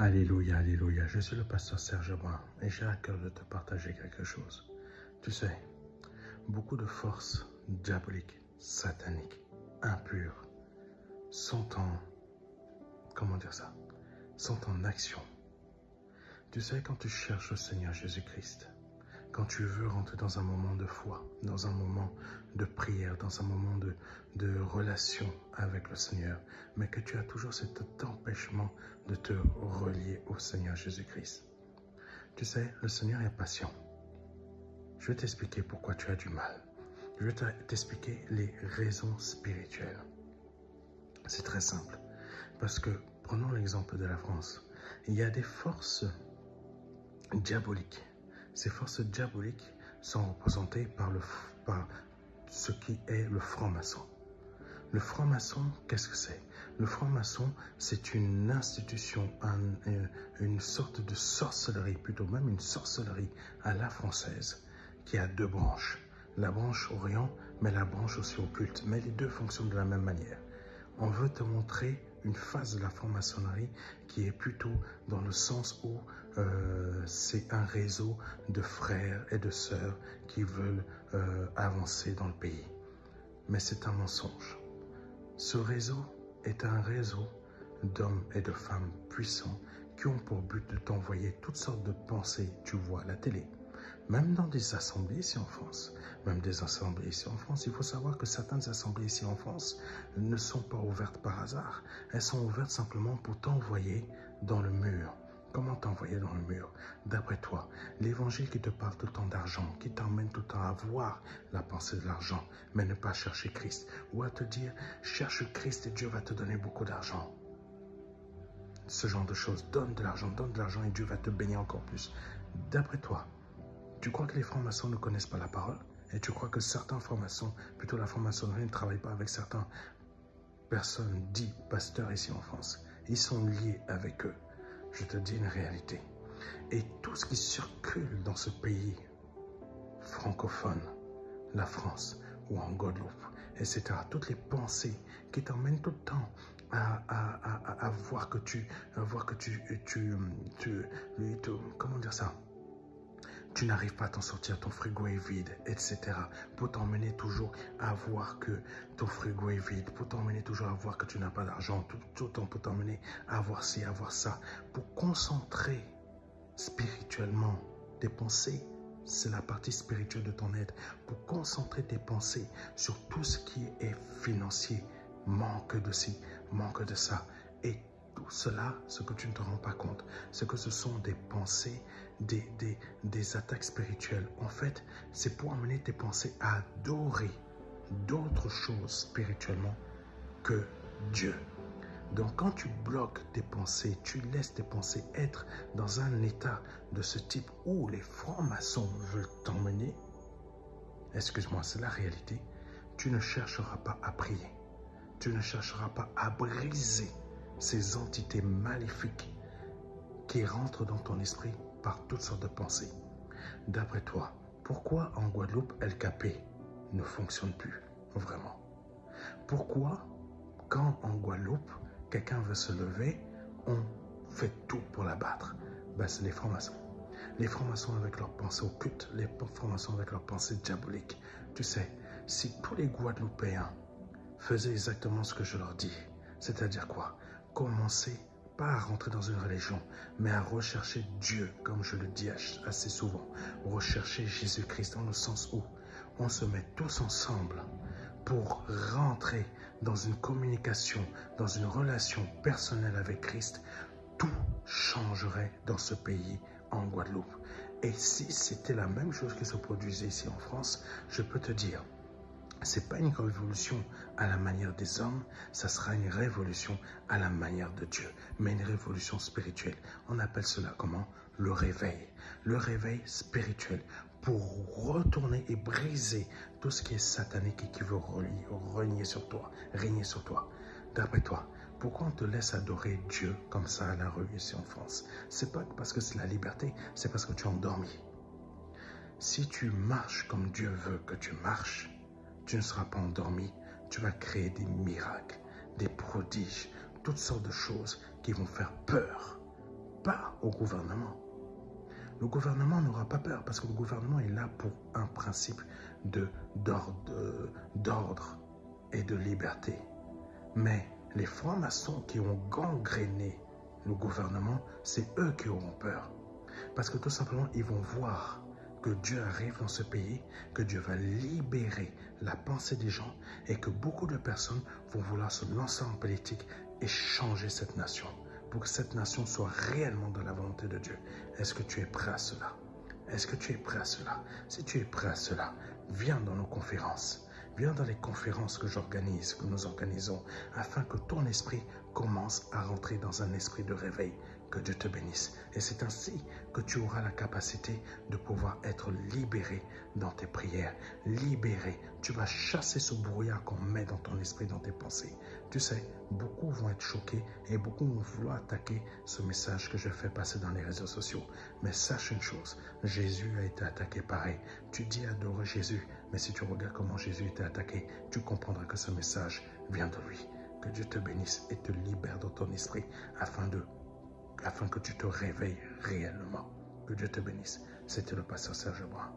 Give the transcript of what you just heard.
Alléluia, alléluia. Je suis le pasteur Serge Brun et j'ai à cœur de te partager quelque chose. Tu sais, beaucoup de forces diaboliques, sataniques, impures sont sont en action. Tu sais, quand tu cherches le Seigneur Jésus-Christ, quand tu veux rentrer dans un moment de foi, dans un moment de prière, dans un moment de relation avec le Seigneur, mais que tu as toujours cet empêchement de te relier au Seigneur Jésus-Christ. Tu sais, le Seigneur est patient. Je vais t'expliquer pourquoi tu as du mal. Je vais t'expliquer les raisons spirituelles. C'est très simple. Parce que, prenons l'exemple de la France. Il y a des forces diaboliques. Ces forces diaboliques sont représentées par ce qui est le franc-maçon. Le franc-maçon, qu'est-ce que c'est? Le franc-maçon, c'est une institution, une sorte de sorcellerie, plutôt même une sorcellerie à la française, qui a deux branches. La branche Orient, mais la branche aussi occulte. Mais les deux fonctionnent de la même manière. On veut te montrer une phase de la franc-maçonnerie qui est plutôt dans le sens où c'est un réseau de frères et de sœurs qui veulent avancer dans le pays. Mais c'est un mensonge. Ce réseau est un réseau d'hommes et de femmes puissants qui ont pour but de t'envoyer toutes sortes de pensées, tu vois à la télé. Même dans des assemblées ici en France, il faut savoir que certaines assemblées ici en France ne sont pas ouvertes par hasard. Elles sont ouvertes simplement pour t'envoyer dans le mur. Comment t'envoyer dans le mur? D'après toi, l'évangile qui te parle tout le temps d'argent, qui t'emmène tout le temps à voir la pensée de l'argent, mais ne pas chercher Christ. Ou à te dire, cherche Christ et Dieu va te donner beaucoup d'argent. Ce genre de choses, donne de l'argent et Dieu va te bénir encore plus. D'après toi, tu crois que les francs-maçons ne connaissent pas la parole? Et tu crois que certains francs-maçons, plutôt la franc-maçonnerie, ne travaillent pas avec certaines personnes dits pasteurs ici en France? Ils sont liés avec eux. Je te dis une réalité. Et tout ce qui circule dans ce pays francophone, la France ou en Guadeloupe, etc., toutes les pensées qui t'emmènent tout le temps à voir que comment dire ça? Tu n'arrives pas à t'en sortir, ton frigo est vide, etc. Pour t'emmener toujours à voir que ton frigo est vide, pour t'emmener toujours à voir que tu n'as pas d'argent, tout le temps pour t'emmener à voir ci, à voir ça. Pour concentrer spirituellement tes pensées, c'est la partie spirituelle de ton aide. Pour concentrer tes pensées sur tout ce qui est financier, manque de ci, manque de ça. Et tout cela, ce que tu ne te rends pas compte, c'est que ce sont des pensées, des attaques spirituelles. En fait, c'est pour amener tes pensées à adorer d'autres choses spirituellement que Dieu. Donc, quand tu bloques tes pensées, tu laisses tes pensées être dans un état de ce type où les francs-maçons veulent t'emmener, excuse-moi, c'est la réalité, tu ne chercheras pas à prier. Tu ne chercheras pas à briser ces entités maléfiques qui rentrent dans ton esprit par toutes sortes de pensées. D'après toi, pourquoi en Guadeloupe, LKP ne fonctionne plus vraiment? Pourquoi, quand en Guadeloupe, quelqu'un veut se lever, on fait tout pour l'abattre? Ben, c'est les francs-maçons. Les francs-maçons avec leurs pensées occultes, les francs-maçons avec leurs pensées diaboliques. Tu sais, si tous les Guadeloupéens faisaient exactement ce que je leur dis, c'est-à-dire quoi? Commencer pas à rentrer dans une religion, mais à rechercher Dieu, comme je le dis assez souvent. Rechercher Jésus-Christ dans le sens où on se met tous ensemble pour rentrer dans une communication, dans une relation personnelle avec Christ. Tout changerait dans ce pays, en Guadeloupe. Et si c'était la même chose qui se produisait ici en France, je peux te dire, c'est pas une révolution à la manière des hommes, ça sera une révolution à la manière de Dieu, mais une révolution spirituelle. On appelle cela comment? Le réveil. Le réveil spirituel pour retourner et briser tout ce qui est satanique et qui veut régner sur toi. D'après toi, pourquoi on te laisse adorer Dieu comme ça à la rue ici en France? C'est pas parce que c'est la liberté, c'est parce que tu es endormi. Si tu marches comme Dieu veut que tu marches, tu ne seras pas endormi, tu vas créer des miracles, des prodiges, toutes sortes de choses qui vont faire peur pas au gouvernement. Le gouvernement n'aura pas peur parce que le gouvernement est là pour un principe d'ordre et de liberté. Mais les francs-maçons qui ont gangréné le gouvernement, c'est eux qui auront peur. Parce que tout simplement, ils vont voir que Dieu arrive dans ce pays, que Dieu va libérer la pensée des gens et que beaucoup de personnes vont vouloir se lancer en politique et changer cette nation pour que cette nation soit réellement dans la volonté de Dieu. Est-ce que tu es prêt à cela? Est-ce que tu es prêt à cela? Si tu es prêt à cela, viens dans nos conférences. Viens dans les conférences que j'organise, que nous organisons, afin que ton esprit commence à rentrer dans un esprit de réveil. Que Dieu te bénisse. Et c'est ainsi que tu auras la capacité de pouvoir être libéré dans tes prières. Libéré. Tu vas chasser ce brouillard qu'on met dans ton esprit, dans tes pensées. Tu sais, beaucoup vont être choqués et beaucoup vont vouloir attaquer ce message que je fais passer dans les réseaux sociaux. Mais sache une chose, Jésus a été attaqué pareil. Tu dis adorer Jésus, mais si tu regardes comment Jésus a été attaqué, tu comprendras que ce message vient de lui. Que Dieu te bénisse et te libère dans ton esprit afin que tu te réveilles réellement. Que Dieu te bénisse. C'était le pasteur Serge Brun.